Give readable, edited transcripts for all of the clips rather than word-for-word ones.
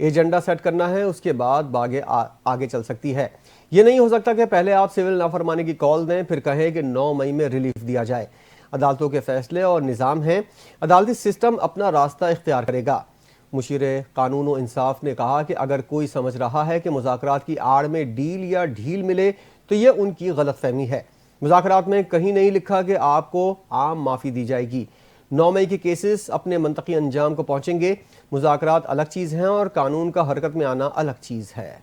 Agenda set کرنا ہے، اس کے بعد آگے چل سکتی ہے۔ یہ نہیں ہو سکتا کہ پہلے آپ سول نافرمانی کی کال دیں پھر کہیں کہ 9 مئی میں ریلیف دیا جائے۔ عدالتوں کے فیصلے اور نظام ہیں، عدالتی سسٹم اپنا راستہ اختیار کرے گا۔ مشیر قانون و انصاف نے کہا کہ اگر کوئی سمجھ رہا ہے کہ مذاکرات کی آڑ میں ڈیل یا ڈھیل ملے تو یہ ان کی غلط فہمی ہے۔ مذاکرات میں کہیں نہیں لکھا کہ آپ کو عام معافی دی جائے گی۔ 9 مئی کے کیسز اپنے منطقی انجام کو پہنچیں گے۔ مذاکرات الگ چیز ہیں اور قانون کا حرکت میں آنا الگ چیز ہے۔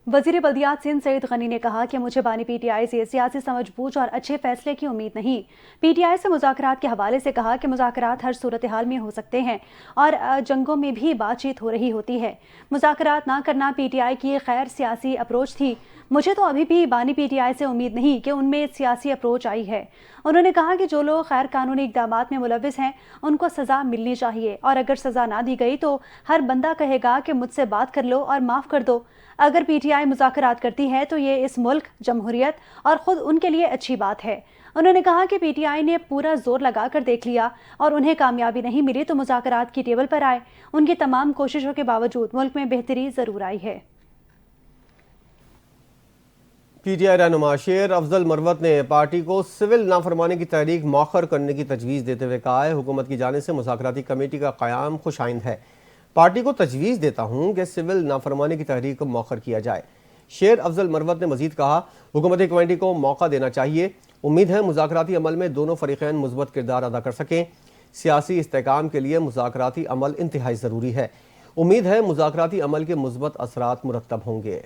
وزیر بلدیات سندھ سعید غنی نے کہا کہ مجھے بانی پی ٹی آئی سے سیاسی سمجھ بوجھ اور اچھے فیصلے کی امید نہیں۔ پی ٹی آئی سے مذاکرات کے حوالے سے کہا کہ مذاکرات ہر صورتحال میں ہو سکتے ہیں اور جنگوں میں بھی بات چیت ہو رہی ہوتی ہے۔ مذاکرات نہ کرنا پی ٹی آئی کی غیر سیاسی اپروچ تھی۔ مجھے تو ابھی بھی بانی پی ٹی آئی سے امید نہیں کہ ان میں سیاسی اپروچ آئی ہے۔ انہوں نے کہا کہ جو لوگ غیر قانونی اقدامات میں ملوث ہیں ان کو سزا ملنی چاہیے، اور اگر سزا نہ دی گئی تو ہر بندہ کہے گا کہ مجھ سے بات کر لو اور معاف کر دو۔ اگر پی ٹی آئی مذاکرات کرتی ہے تو یہ اس ملک، جمہوریت اور خود ان کے لیے اچھی بات ہے۔ انہوں نے کہا کہ پی ٹی آئی نے پورا زور لگا کر دیکھ لیا اور انہیں کامیابی نہیں ملی تو مذاکرات کی ٹیبل پر آئے۔ ان کی تمام کوششوں کے باوجود ملک میں بہتری ضرور آئی ہے۔ پی ٹی آئی رہنما شیر افضل مروت نے پارٹی کو سول نافرمانی کی تحریک مؤخر کرنے کی تجویز دیتے ہوئے کہا ہے حکومت کی جانب سے مذاکراتی کمیٹی کا قیام خوش آئند ہے۔ پارٹی کو تجویز دیتا ہوں کہ سول نافرمانی کی تحریک کو مؤخر کیا جائے۔ شیر افضل مروت نے مزید کہا حکومتی کمیٹی کو موقع دینا چاہیے۔ امید ہے مذاکراتی عمل میں دونوں فریقین مثبت کردار ادا کر سکیں۔ سیاسی استحکام کے لیے مذاکراتی عمل انتہائی ضروری ہے۔ امید ہے مذاکراتی عمل کے مثبت اثرات مرتب ہوں گے۔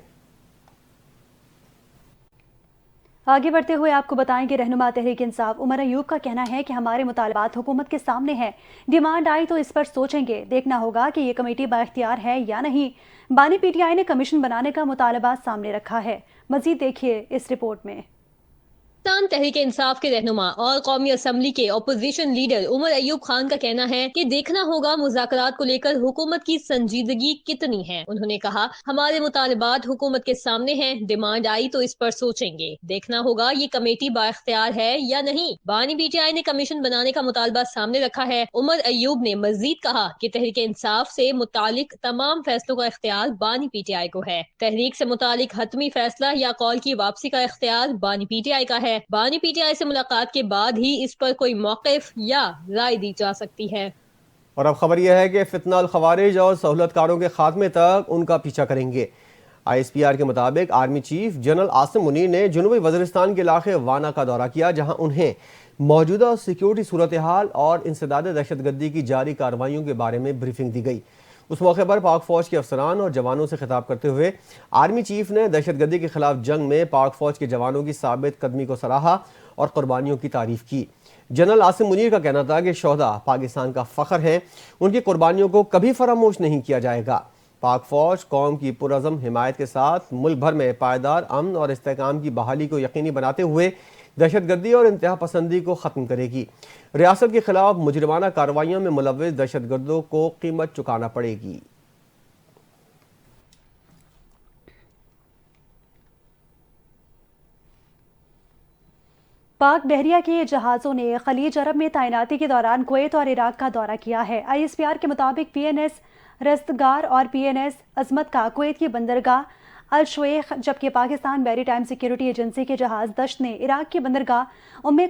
آگے بڑھتے ہوئے آپ کو بتائیں کہ رہنما تحریک انصاف عمر ایوب کا کہنا ہے کہ ہمارے مطالبات حکومت کے سامنے ہیں، ڈیمانڈ آئی تو اس پر سوچیں گے، دیکھنا ہوگا کہ یہ کمیٹی بااختیار ہے یا نہیں۔ بانی پی ٹی آئی نے کمیشن بنانے کا مطالبہ سامنے رکھا ہے۔ مزید دیکھیے اس رپورٹ میں۔ پاکستان تحریک انصاف کے رہنما اور قومی اسمبلی کے اپوزیشن لیڈر عمر ایوب خان کا کہنا ہے کہ دیکھنا ہوگا مذاکرات کو لے کر حکومت کی سنجیدگی کتنی ہے۔ انہوں نے کہا ہمارے مطالبات حکومت کے سامنے ہیں، ڈیمانڈ آئی تو اس پر سوچیں گے، دیکھنا ہوگا یہ کمیٹی بااختیار ہے یا نہیں۔ بانی پی ٹی آئی نے کمیشن بنانے کا مطالبہ سامنے رکھا ہے۔ عمر ایوب نے مزید کہا کہ تحریک انصاف سے متعلق تمام فیصلوں کا اختیار بانی پی ٹی آئی کو ہے۔ تحریک سے متعلق حتمی فیصلہ یا کال کی واپسی کا اختیار بانی پی ٹی آئی کا ہے۔ بانی پی ٹی آئی سے ملاقات کے بعد ہی اس پر کوئی موقف یا رائے دی جا سکتی ہے۔ اور اب خبر یہ ہے کہ فتنہ الخوارج اور سہولت کاروں کے خاتمے تک ان کا پیچھا کریں گے۔ آئی ایس پی آر کے مطابق army chief general Asim Munir نے جنوبی وزیرستان کے علاقے وانا کا دورہ کیا، جہاں انہیں موجودہ سیکیورٹی صورتحال اور انسداد دہشت گردی کی جاری کارروائیوں کے بارے میں بریفنگ دی گئی۔ اس موقع پر پاک فوج کے افسران اور جوانوں سے خطاب کرتے ہوئے آرمی چیف نے دہشت گردی کے خلاف جنگ میں پاک فوج کے جوانوں کی ثابت قدمی کو سراہا اور قربانیوں کی تعریف کی۔ جنرل عاصم منیر کا کہنا تھا کہ شہداء پاکستان کا فخر ہیں، ان کی قربانیوں کو کبھی فراموش نہیں کیا جائے گا۔ پاک فوج قوم کی پرعزم حمایت کے ساتھ ملک بھر میں پائیدار امن اور استحکام کی بحالی کو یقینی بناتے ہوئے دہشت گردی اور انتہا پسندی کو ختم کرے گی۔ ریاست کے خلاف مجرمانہ کارروائیوں میں ملوث دہشت گردوں کو قیمت چکانا پڑے گی۔ پاک بحریہ کے جہازوں نے خلیج عرب میں تعیناتی کے دوران کویت اور عراق کا دورہ کیا ہے۔ آئی ایس پی آر کے مطابق پی این ایس رستگار اور پی این ایس عظمت کا کویت کی بندرگاہ الشویخ، جبکہ پاکستان میری ٹائم سیکیورٹی ایجنسی کے جہاز دشت نے عراق کی بندرگاہ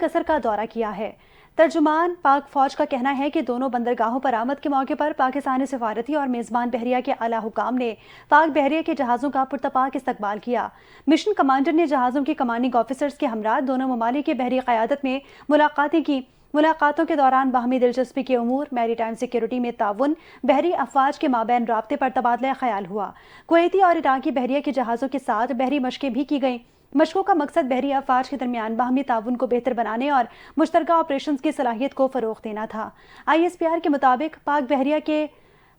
قصر کا دورہ کیا ہے۔ ترجمان پاک فوج کا کہنا ہے کہ دونوں بندرگاہوں پر آمد کے موقع پر پاکستانی سفارتی اور میزبان بحریہ کے اعلیٰ حکام نے پاک بحریہ کے جہازوں کا پرتپاک استقبال کیا۔ مشن کمانڈر نے جہازوں کے کمانڈنگ آفیسرز کے ہمراہ دونوں ممالک کی بحری قیادت میں ملاقاتیں کی۔ ملاقاتوں کے دوران باہمی دلچسپی کے امور، میری ٹائم سیکیورٹی میں تعاون، بحری افواج کے مابین رابطے پر تبادلہ خیال ہوا۔ کویتی اور عراقی بحریہ کے جہازوں کے ساتھ بحری مشقیں بھی کی گئیں۔ مشقوں کا مقصد بحری افواج کے درمیان باہمی تعاون کو بہتر بنانے اور مشترکہ آپریشنز کی صلاحیت کو فروغ دینا تھا۔ آئی ایس پی آر کے مطابق پاک بحریہ کے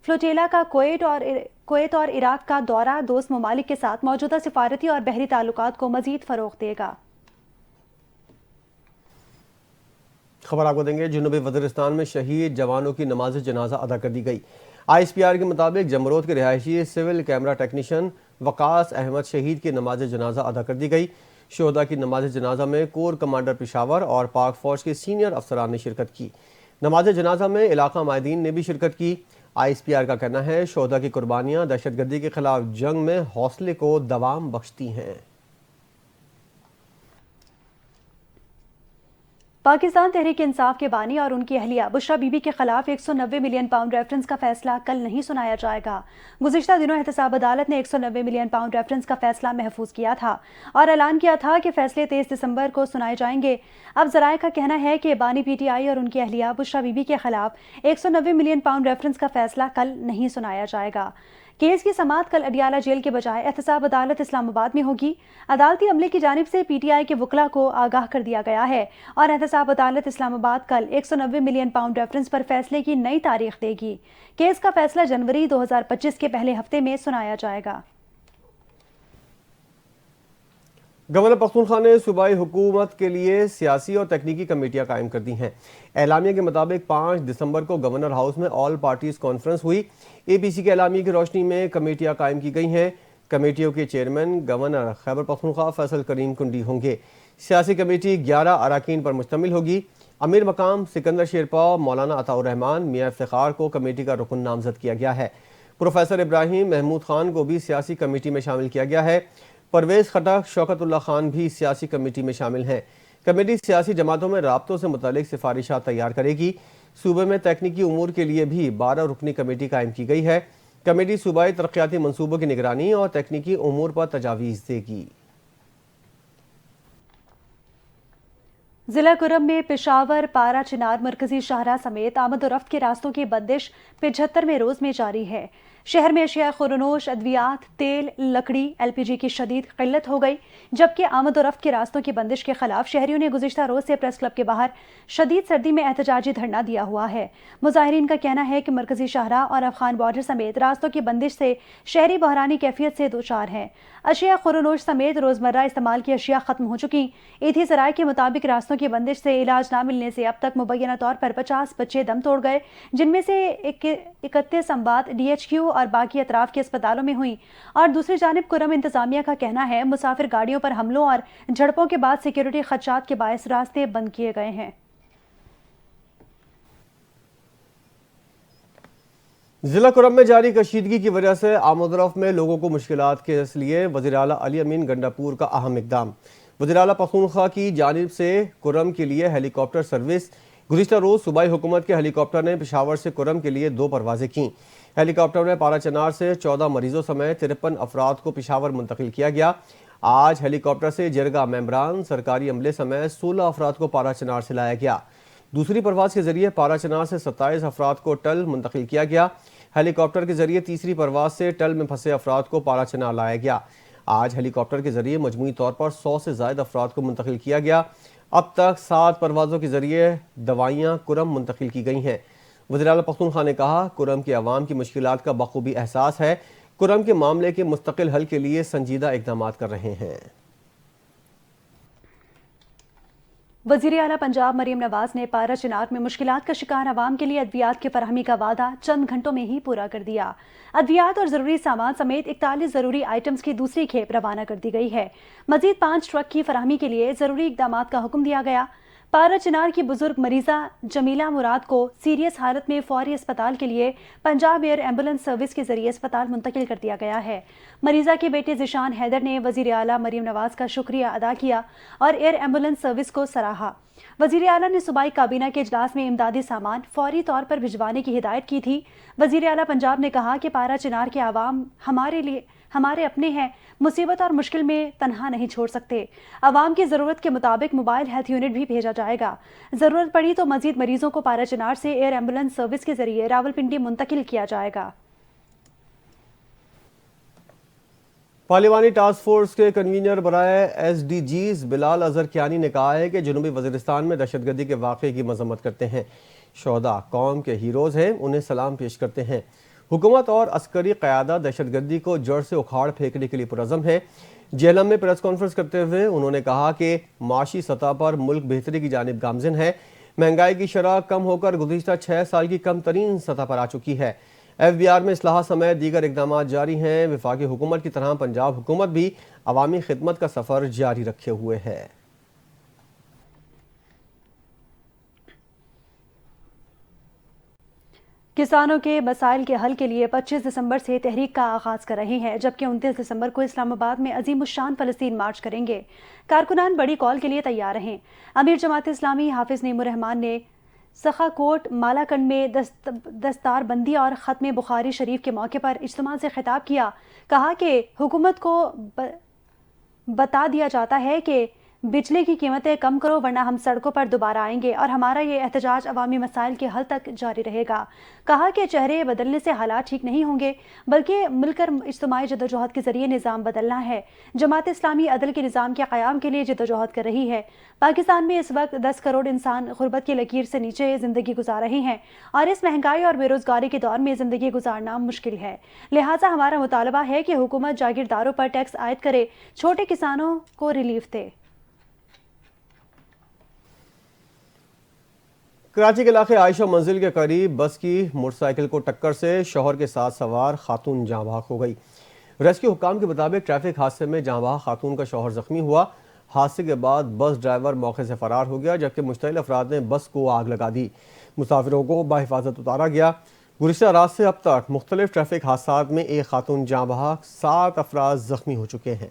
فلوٹیلا کا کویت اور عراق کا دورہ دوست ممالک کے ساتھ موجودہ سفارتی اور بحری تعلقات کو مزید فروغ دے گا۔ خبر آپ کو دیں گے، جنوبی وزیرستان میں شہید جوانوں کی نماز جنازہ ادا کر دی گئی۔ آئی ایس پی آر کے مطابق جمرود کے رہائشی سول کیمرہ ٹیکنیشین وقاص احمد شہید کی نماز جنازہ ادا کر دی گئی۔ شہداء کی نماز جنازہ میں کور کمانڈر پشاور اور پاک فوج کے سینئر افسران نے شرکت کی۔ نماز جنازہ میں علاقہ مائدین نے بھی شرکت کی۔ ISPR کا کہنا ہے شہدا کی قربانیاں دہشت گردی کے خلاف جنگ میں حوصلے کو دوام بخشتی ہیں۔ پاکستان تحریک انصاف کے بانی اور ان کی اہلیہ بشرا بی بی کے خلاف 190 ملین پاؤنڈ ریفرنس کا فیصلہ کل نہیں سنایا جائے گا۔ گزشتہ دنوں احتساب عدالت نے 190 ملین پاؤنڈ ریفرنس کا فیصلہ محفوظ کیا تھا اور اعلان کیا تھا کہ فیصلے 23 دسمبر کو سنائے جائیں گے۔ اب ذرائع کا کہنا ہے کہ بانی PTI اور ان کی اہلیہ بشرا بی بی کے خلاف 190 ملین پاؤنڈ ریفرنس کا فیصلہ کل نہیں سنایا جائے گا۔ کیس کی سماعت کل اڈیالہ جیل کے بجائے احتساب عدالت اسلام آباد میں ہوگی۔ عدالتی عملے کی جانب سے PTI کے وکلاء کو آگاہ کر دیا گیا ہے اور احتساب عدالت اسلام آباد کل 190 ملین پاؤنڈ ریفرنس پر فیصلے کی نئی تاریخ دے گی۔ کیس کا فیصلہ جنوری 2025 کے پہلے ہفتے میں سنایا جائے گا۔ گورنر پختونخوا نے صوبائی حکومت کے لیے سیاسی اور تکنیکی کمیٹیاں قائم کر دی ہیں۔ اعلامیہ کے مطابق 5 دسمبر کو گورنر ہاؤس میں آل پارٹیز کانفرنس ہوئی۔ APC کے اعلامیہ کی روشنی میں کمیٹیاں قائم کی گئی ہیں۔ کمیٹیوں کے چیئرمین گورنر خیبر پختونخوا فیصل کریم کنڈی ہوں گے۔ سیاسی کمیٹی 11 اراکین پر مشتمل ہوگی۔ امیر مقام سکندر شیرپا مولانا عطاء الرحمان میاں افتخار کو کمیٹی کا رکن نامزد کیا گیا ہے۔ پروفیسر ابراہیم محمود خان کو بھی سیاسی کمیٹی میں شامل کیا گیا ہے۔ پرویز خٹک شوکت اللہ خان بھی سیاسی کمیٹی میں شامل ہیں۔ کمیٹی سیاسی جماعتوں میں رابطوں سے متعلق سفارشات تیار کرے گی۔ صوبے میں تکنیکی امور کے لیے بھی 12 رکنی کمیٹی قائم کی گئی ہے۔ کمیٹی صوبائی ترقیاتی منصوبوں کی نگرانی اور تکنیکی امور پر تجاویز دے گی۔ ضلع کرم میں پشاور پارا چنار مرکزی شاہراہ سمیت آمد و رفت کے راستوں کی بندش 75ویں روز میں جاری ہے۔ شہر میں اشیاء خورنوش، ادویات، تیل، لکڑی، LPG کی شدید قلت ہو گئی، جبکہ آمد و رفت کے راستوں کی بندش کے خلاف شہریوں نے گزشتہ روز سے پریس کلب کے باہر شدید سردی میں احتجاجی دھرنا دیا ہوا ہے۔ مظاہرین کا کہنا ہے کہ مرکزی شاہراہ اور افغان بارڈر سمیت راستوں کی بندش سے شہری بحرانی کیفیت سے دوچار ہیں۔ اشیاء خورنوش سمیت روزمرہ استعمال کی اشیاء ختم ہو چکی۔ ایتھی ذرائع کے مطابق راستوں کی بندش سے علاج نہ ملنے سے اب تک مبینہ طور پر 50 بچے دم توڑ گئے، جن میں سے 31 اموات DHQ اور باقی اطراف کے اسپتالوں میں ہوئیں۔ اور دوسری جانب کرم انتظامیہ کا کہنا ہے مسافر گاڑیوں پر حملوں اور جھڑپوں کے بعد سیکیورٹی خدشات کے باعث راستے بند کیے گئے ہیں۔ ضلع کرم میں جاری کشیدگی کی وجہ سے آمد و رفت میں لوگوں کو مشکلات کے لیے وزیر اعلیٰ علی امین گنڈاپور کا اہم اقدام۔ وزیر اعلیٰ پختونخوا کی جانب سے کرم کے لیے ہیلی کاپٹر سروس۔ گزشتہ روز صوبائی حکومت کے ہیلی کاپٹر نے پشاور سے کرم کے لیے 2 پروازیں کیں۔ ہیلی کاپٹر میں پارا چنار سے 14 مریضوں سمیت 53 افراد کو پشاور منتقل کیا گیا۔ آج ہیلی کاپٹر سے جرگہ ممبران، سرکاری عملے سمیت 16 افراد کو پارا چنار سے لایا گیا۔ دوسری پرواز کے ذریعے پارا چنار سے 27 افراد کو ٹل منتقل کیا گیا۔ ہیلی کاپٹر کے ذریعے تیسری پرواز سے ٹل میں پھنسے افراد کو پارا چنار لایا گیا۔ آج ہیلی کاپٹر کے ذریعے مجموعی طور پر 100 سے زائد افراد کو منتقل کیا گیا۔ اب تک 7 پروازوں کے ذریعے دوائیاں کرم منتقل کی گئی ہیں۔ وزیر اعلیٰ پختونخوا نے کہا کرم کے عوام کی مشکلات کا بخوبی احساس ہے، کرم کے معاملے کے مستقل حل کے لیے سنجیدہ اقدامات کر رہے ہیں۔ وزیر اعلیٰ پنجاب مریم نواز نے پارا چنار میں مشکلات کا شکار عوام کے لیے ادویات کی فراہمی کا وعدہ چند گھنٹوں میں ہی پورا کر دیا۔ ادویات اور ضروری سامان سمیت 41 ضروری آئٹمز کی دوسری کھیپ روانہ کر دی گئی ہے۔ مزید 5 ٹرک کی فراہمی کے لیے ضروری اقدامات کا حکم دیا گیا۔ پارا چنار کی بزرگ مریضہ جمیلہ مراد کو سیریس حالت میں فوری اسپتال کے لیے پنجاب ایئر ایمبولنس سروس کے ذریعے اسپتال منتقل کر دیا گیا ہے۔ مریضہ کے بیٹے ذیشان حیدر نے وزیر اعلیٰ مریم نواز کا شکریہ ادا کیا اور ایئر ایمبولنس سروس کو سراہا۔ وزیر اعلیٰ نے صوبائی کابینہ کے اجلاس میں امدادی سامان فوری طور پر بھجوانے کی ہدایت کی تھی۔ وزیر اعلیٰ پنجاب نے کہا کہ پارا چنار کے عوام ہمارے اپنے ہیں، مصیبت اور مشکل میں تنہا نہیں چھوڑ سکتے۔ عوام کی ضرورت کے مطابق موبائل ہیلتھ یونٹ بھی بھیجا جائے گا۔ ضرورت پڑی تو مزید مریضوں کو پارا چنار سے ایئر ایمبولنس سروس کے ذریعے راولپنڈی منتقل کیا جائے گا۔ پارلیمانی ٹاسک فورس کے کنوینر برائے SDGs بلال اظہر کیانی نے کہا ہے کہ جنوبی وزیرستان میں دہشت گردی کے واقعے کی مذمت کرتے ہیں۔ شہداء قوم کے ہیروز ہیں، انہیں سلام پیش کرتے ہیں۔ حکومت اور عسکری قیادت دہشت گردی کو جڑ سے اکھاڑ پھینکنے کے لیے پرعزم ہے۔ جہلم میں پریس کانفرنس کرتے ہوئے انہوں نے کہا کہ معاشی سطح پر ملک بہتری کی جانب گامزن ہے۔ مہنگائی کی شرح کم ہو کر گزشتہ 6 سال کی کم ترین سطح پر آ چکی ہے۔ FBR میں اصلاحات سمیت دیگر اقدامات جاری ہیں۔ وفاقی حکومت کی طرح پنجاب حکومت بھی عوامی خدمت کا سفر جاری رکھے ہوئے ہے۔ کسانوں کے مسائل کے حل کے لیے 25 دسمبر سے تحریک کا آغاز کر رہے ہیں، جبکہ 29 دسمبر کو اسلام آباد میں عظیم الشان فلسطین مارچ کریں گے۔ کارکنان بڑی کال کے لیے تیار ہیں۔ امیر جماعت اسلامی حافظ نعیم الرحمان نے سخا کوٹ مالاکنڈ میں دستار بندی اور ختم بخاری شریف کے موقع پر اجتماع سے خطاب کیا۔ کہا کہ حکومت کو بتا دیا جاتا ہے کہ بجلی کی قیمتیں کم کرو ورنہ ہم سڑکوں پر دوبارہ آئیں گے اور ہمارا یہ احتجاج عوامی مسائل کے حل تک جاری رہے گا۔ کہا کہ چہرے بدلنے سے حالات ٹھیک نہیں ہوں گے بلکہ مل کر اجتماعی جدوجہد کے ذریعے نظام بدلنا ہے۔ جماعت اسلامی عدل کے نظام کے قیام کے لیے جدوجہد کر رہی ہے۔ پاکستان میں اس وقت 10 کروڑ انسان غربت کی لکیر سے نیچے زندگی گزار رہے ہیں اور اس مہنگائی اور بے روزگاری کے دور میں زندگی گزارنا مشکل ہے۔ لہٰذا ہمارا مطالبہ ہے کہ حکومت جاگیرداروں پر ٹیکس عائد کرے، چھوٹے کسانوں کو ریلیف دے۔ کراچی کے علاقے عائشہ منزل کے قریب بس کی موٹر سائیکل کو ٹکر سے شوہر کے ساتھ سوار خاتون جاں بحق ہو گئی۔ ریسکیو حکام کے مطابق ٹریفک حادثے میں جاں بحق خاتون کا شوہر زخمی ہوا۔ حادثے کے بعد بس ڈرائیور موقع سے فرار ہو گیا، جبکہ مشتعل افراد نے بس کو آگ لگا دی۔ مسافروں کو بحفاظت اتارا گیا۔ گزشتہ رات سے اب تک مختلف ٹریفک حادثات میں ایک خاتون جاں بحق، 7 افراد زخمی ہو چکے ہیں۔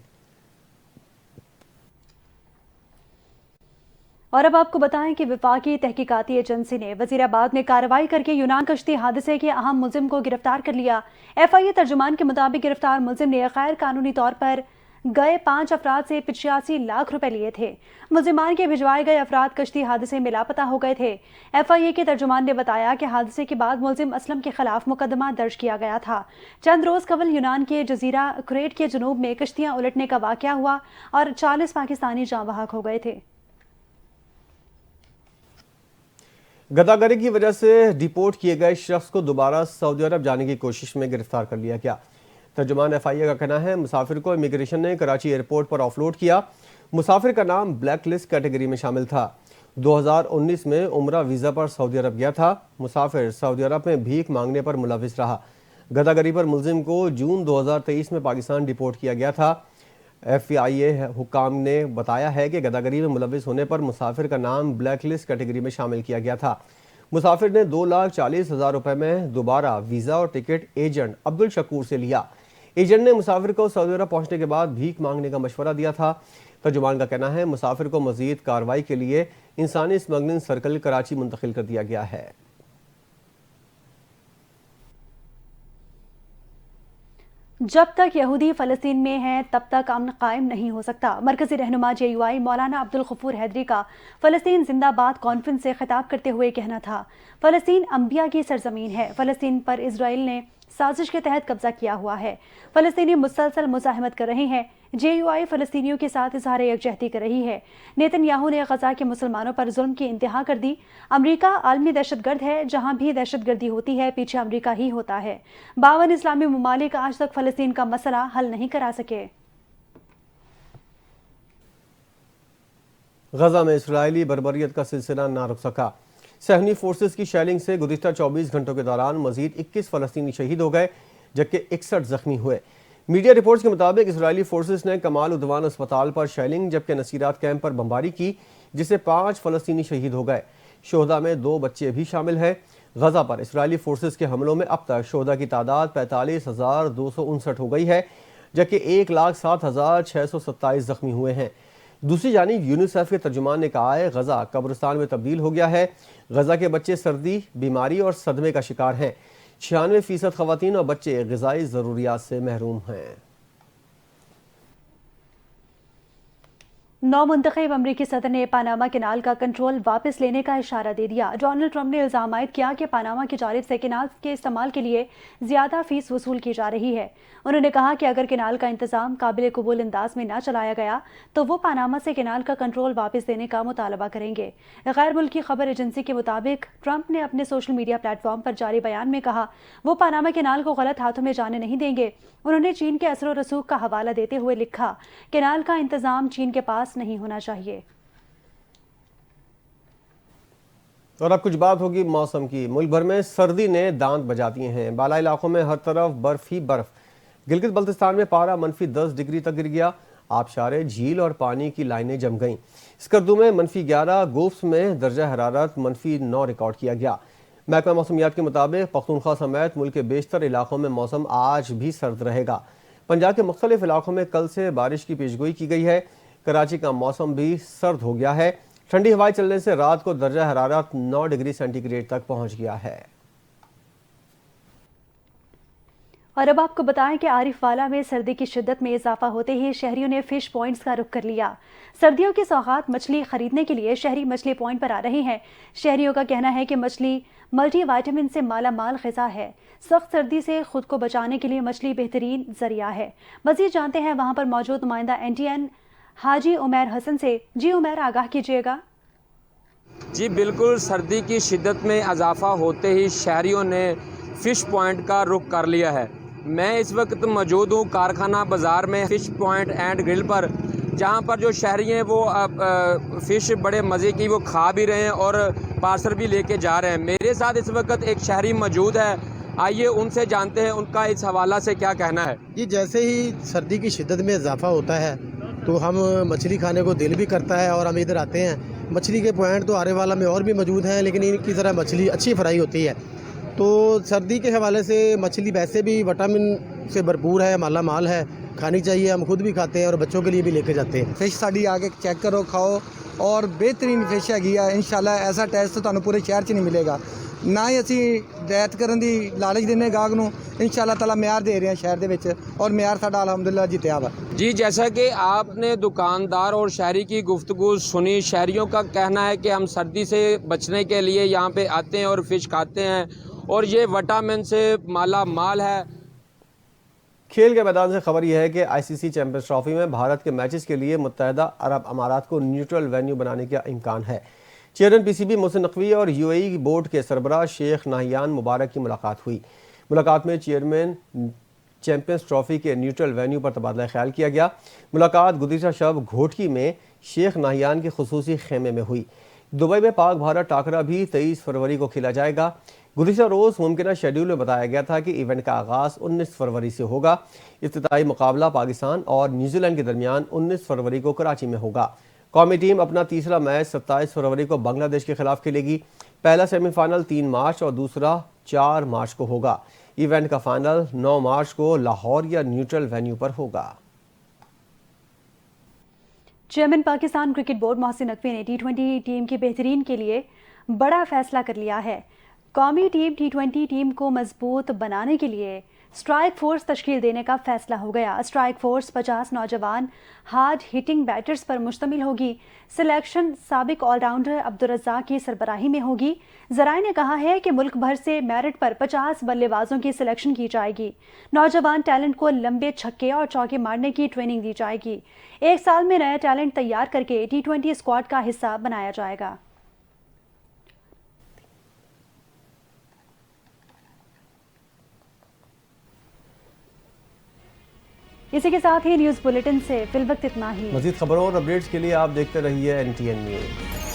اور اب آپ کو بتائیں کہ وفاقی تحقیقاتی ایجنسی نے وزیر آباد میں کارروائی کر کے یونان کشتی حادثے کے اہم ملزم کو گرفتار کر لیا۔ ایف آئی اے ترجمان کے مطابق گرفتار ملزم نے غیر قانونی طور پر گئے 5 افراد سے 85 لاکھ روپے لیے تھے۔ ملزمان کے بھجوائے گئے افراد کشتی حادثے میں لاپتہ ہو گئے تھے۔ ایف آئی اے کے ترجمان نے بتایا کہ حادثے کے بعد ملزم اسلم کے خلاف مقدمہ درج کیا گیا تھا۔ چند روز قبل یونان کے جزیرہ کریٹ کے جنوب میں کشتیاں الٹنے کا واقعہ ہوا اور 40 پاکستانی جاں بحق ہو گئے تھے۔ گداگری کی وجہ سے ڈیپورٹ کیے گئے شخص کو دوبارہ سعودی عرب جانے کی کوشش میں گرفتار کر لیا گیا۔ ترجمان ایف آئی اے کا کہنا ہے مسافر کو امیگریشن نے کراچی ایئرپورٹ پر آف لوڈ کیا۔ مسافر کا نام بلیک لسٹ کیٹیگری میں شامل تھا۔ 2019 میں عمرہ ویزا پر سعودی عرب گیا تھا۔ مسافر سعودی عرب میں بھیک مانگنے پر ملوث رہا۔ گداگری پر ملزم کو جون 2023 میں پاکستان ڈیپورٹ کیا گیا تھا۔ ایف آئی اے حکام نے بتایا ہے کہ گداگری میں ملوث ہونے پر مسافر کا نام بلیک لسٹ کیٹیگری میں شامل کیا گیا تھا۔ مسافر نے 2,40,000 روپے میں دوبارہ ویزا اور ٹکٹ ایجنٹ عبدالشکور سے لیا۔ ایجنٹ نے مسافر کو سعودی عرب پہنچنے کے بعد بھیک مانگنے کا مشورہ دیا تھا۔ ترجمان کا کہنا ہے مسافر کو مزید کارروائی کے لیے انسانی اسمگلنگ سرکل کراچی منتقل کر دیا گیا ہے۔ جب تک یہودی فلسطین میں ہیں تب تک امن قائم نہیں ہو سکتا۔ مرکزی رہنما جے یو آئی مولانا عبدالغفور حیدری کا فلسطین زندہ باد کانفرنس سے خطاب کرتے ہوئے کہنا تھا، فلسطین انبیاء کی سرزمین ہے، فلسطین پر اسرائیل نے سازش کے تحت قبضہ کیا ہوا ہے، فلسطینی مسلسل مزاحمت کر رہے ہیں۔ جے یو آئی فلسطینیوں کے ساتھ اظہار یکجہتی کر رہی ہے۔ نیتن یاہو نے غزہ کے مسلمانوں پر ظلم کی انتہا کر دی۔ امریکہ عالمی دہشت گرد ہے، جہاں بھی دہشت گردی ہوتی ہے پیچھے امریکہ ہی ہوتا ہے۔ 52 اسلامی ممالک آج تک فلسطین کا مسئلہ حل نہیں کرا سکے۔ غزہ میں اسرائیلی بربریت کا سلسلہ نہ رک سکا۔ صہیونی فورسز کی شیلنگ سے گزشتہ 24 گھنٹوں کے دوران مزید 21 فلسطینی شہید ہو گئے جبکہ 61 زخمی ہوئے۔ میڈیا رپورٹس کے مطابق اسرائیلی فورسز نے کمال عدوان اسپتال پر شیلنگ جبکہ نصیرات کیمپ پر بمباری کی جس سے 5 فلسطینی شہید ہو گئے۔ شہداء میں 2 بچے بھی شامل ہیں۔ غزہ پر اسرائیلی فورسز کے حملوں میں اب تک شہداء کی تعداد 45,259 ہو گئی ہے جبکہ 1,07,627 زخمی ہوئے ہیں۔ دوسری جانب یونیسیف کے ترجمان نے کہا ہے غزہ قبرستان میں تبدیل ہو گیا ہے۔ غزہ کے بچے سردی، بیماری اور صدمے کا شکار ہیں۔ 96% خواتین اور بچے غذائی ضروریات سے محروم ہیں۔ نو منتخب امریکی صدر نے پاناما کینال کا کنٹرول واپس لینے کا اشارہ دے دیا۔ ڈونلڈ ٹرمپ نے الزام عائد کیا کہ پاناما کی جانب سے کینال کے استعمال کے لیے زیادہ فیس وصول کی جا رہی ہے۔ انہوں نے کہا کہ اگر کینال کا انتظام قابل قبول انداز میں نہ چلایا گیا تو وہ پاناما سے کینال کا کنٹرول واپس دینے کا مطالبہ کریں گے۔ غیر ملکی خبر ایجنسی کے مطابق ٹرمپ نے اپنے سوشل میڈیا پلیٹ فارم پر جاری بیان میں کہا وہ پاناما کینال کو غلط ہاتھوں میں جانے نہیں دیں گے۔ انہوں نے چین کے اثر و رسوخ کا حوالہ دیتے ہوئے لکھا کینال کا انتظام چین کے پاس نہیں ہونا چاہیے۔ اور اب کچھ بات ہوگی موسم کی۔ ملک بھر میں سردی نے دانت بجا دیے ہیں۔ بالائی علاقوں میں ہر طرف برف ہی برف۔ گلگت بلتستان میں پارہ -10 ڈگری تک گر گیا۔ آبشاریں، جھیل اور پانی کی لائنیں جم گئیں۔ اسکردو میں -11، گوفس میں درجہ حرارت -9 ریکارڈ کیا گیا۔ محکمہ موسمیات کے مطابق پختونخوا سمیت ملک کے بیشتر علاقوں میں موسم آج بھی سرد رہے گا۔ پنجاب کے مختلف علاقوں میں کل سے بارش کی پیشگوئی کی گئی ہے۔ کراچی کا موسم بھی سرد ہو گیا ہے۔ ٹھنڈی ہوائیں چلنے سے رات کو درجہ حرارت 9 ڈگری سینٹی گریڈ تک پہنچ گیا ہے۔ اور اب آپ کو بتائیں کہ عارف والا میں سردی کی شدت میں اضافہ ہوتے ہی شہریوں نے فش پوائنٹس کا رخ کر لیا۔ سردیوں کی سوغات مچھلی خریدنے کے لیے شہری مچھلی پوائنٹ پر آ رہے ہیں۔ شہریوں کا کہنا ہے کہ مچھلی ملٹی وائٹامن سے مالا مال غذا ہے۔ سخت سردی سے خود کو بچانے کے لیے مچھلی بہترین ذریعہ ہے۔ مزید جانتے ہیں وہاں پر موجود نمائندہ NTN حاجی عمیر حسن سے۔ جی عمیر، آگاہ کیجیے گا۔ جی بالکل، سردی کی شدت میں اضافہ ہوتے ہی شہریوں نے فش پوائنٹ کا رخ کر لیا ہے۔ میں اس وقت موجود ہوں کارخانہ بازار میں فش پوائنٹ اینڈ گرل پر، جہاں پر جو شہری ہیں وہ فش بڑے مزے کی وہ کھا بھی رہے ہیں اور پارسل بھی لے کے جا رہے ہیں۔ میرے ساتھ اس وقت ایک شہری موجود ہے، آئیے ان سے جانتے ہیں ان کا اس حوالہ سے کیا کہنا ہے۔ یہ جیسے ہی سردی کی شدت میں اضافہ ہوتا ہے تو ہم مچھلی کھانے کو دل بھی کرتا ہے اور ہم ادھر آتے ہیں۔ مچھلی کے پوائنٹ تو آرے والا میں اور بھی موجود ہیں، لیکن ان کی ذرا مچھلی اچھی فرائی ہوتی ہے۔ تو سردی کے حوالے سے مچھلی ویسے بھی وٹامن سے بھرپور ہے، مالا مال ہے، کھانی چاہیے۔ ہم خود بھی کھاتے ہیں اور بچوں کے لیے بھی لے کے جاتے ہیں۔ فش ساڈی آ کے چیک کرو، کھاؤ، اور بہترین فش ہے انشاءاللہ۔ ایسا ٹیسٹ تمہیں پورے شہر 'ਚ نہیں ملے گا۔ نہ ہی اسی رعایت کرن دی لالچ دینے گاہک نوں، انشاءاللہ تعالیٰ معیار دے رہے ہیں شہر دے وچ، اور معیار ساڈا الحمدللہ جتیا وا۔ جی جیسا کہ آپ نے دکاندار اور شہری کی گفتگو سنی، شہریوں کا کہنا ہے کہ ہم سردی سے بچنے کے لیے یہاں پہ آتے ہیں اور فش کھاتے ہیں، اور یہ وٹامن سے مالا مال ہے۔ کھیل کے میدان سے خبر یہ ہے کہ ICC چیمپئنز ٹرافی میں بھارت کے میچز کے لیے متحدہ عرب امارات کو نیوٹرل وینیو بنانے کا امکان ہے۔ چیئرمین PCB محسن نقوی اور UAE بورڈ کے سربراہ شیخ ناہیان مبارک کی ملاقات ہوئی۔ ملاقات میں چیئرمین چیمپئنز ٹرافی کے نیوٹرل وینیو پر تبادلہ خیال کیا گیا۔ ملاقات گزشتہ شب گھوٹکی میں شیخ ناہیان کے خصوصی خیمے میں ہوئی۔ دبئی میں پاک بھارت ٹاکرا بھی 23 فروری کو کھیلا جائے گا۔ گزشتہ روز ممکنہ شیڈول میں بتایا گیا تھا کہ ایونٹ کا آغاز 19 فروری سے ہوگا۔ افتتاحی مقابلہ پاکستان اور نیوزی لینڈ کے درمیان 19 فروری کو کراچی میں ہوگا۔ قومی ٹیم اپنا تیسرا میچ 27 فروری کو بنگلہ دیش کے خلاف کھیلے گی۔ پہلا سیمی فائنل 3 مارچ اور دوسرا 4 مارچ کو ہوگا۔ ایونٹ کا فائنل 9 مارچ کو لاہور یا نیوٹرل وینیو پر ہوگا۔ Chairman Pakistan cricket board Mohsin Naqvi نے T20 ٹیم کی بہترین کے لیے بڑا فیصلہ کر لیا ہے۔ قومی ٹیم T20 ٹیم کو مضبوط بنانے کے لیے اسٹرائک فورس تشکیل دینے کا فیصلہ ہو گیا۔ اسٹرائک فورس 50 نوجوان ہارڈ ہٹنگ بیٹرز پر مشتمل ہوگی۔ سلیکشن سابق آل راؤنڈر عبدالرزاق کی سربراہی میں ہوگی۔ ذرائع نے کہا ہے کہ ملک بھر سے میرٹ پر 50 بلے بازوں کی سلیکشن کی جائے گی۔ نوجوان ٹیلنٹ کو لمبے چھکے اور چوکے مارنے کی ٹریننگ دی جائے گی۔ 1 سال میں نیا ٹیلنٹ تیار کر کے T20 اسکواڈ کا حصہ بنایا جائے گا۔ اسی کے ساتھ ہی نیوز بلیٹن سے فی الوقت اتنا ہی۔ مزید خبروں اور اپڈیٹس کے لیے آپ دیکھتے رہیے NTN نیوز۔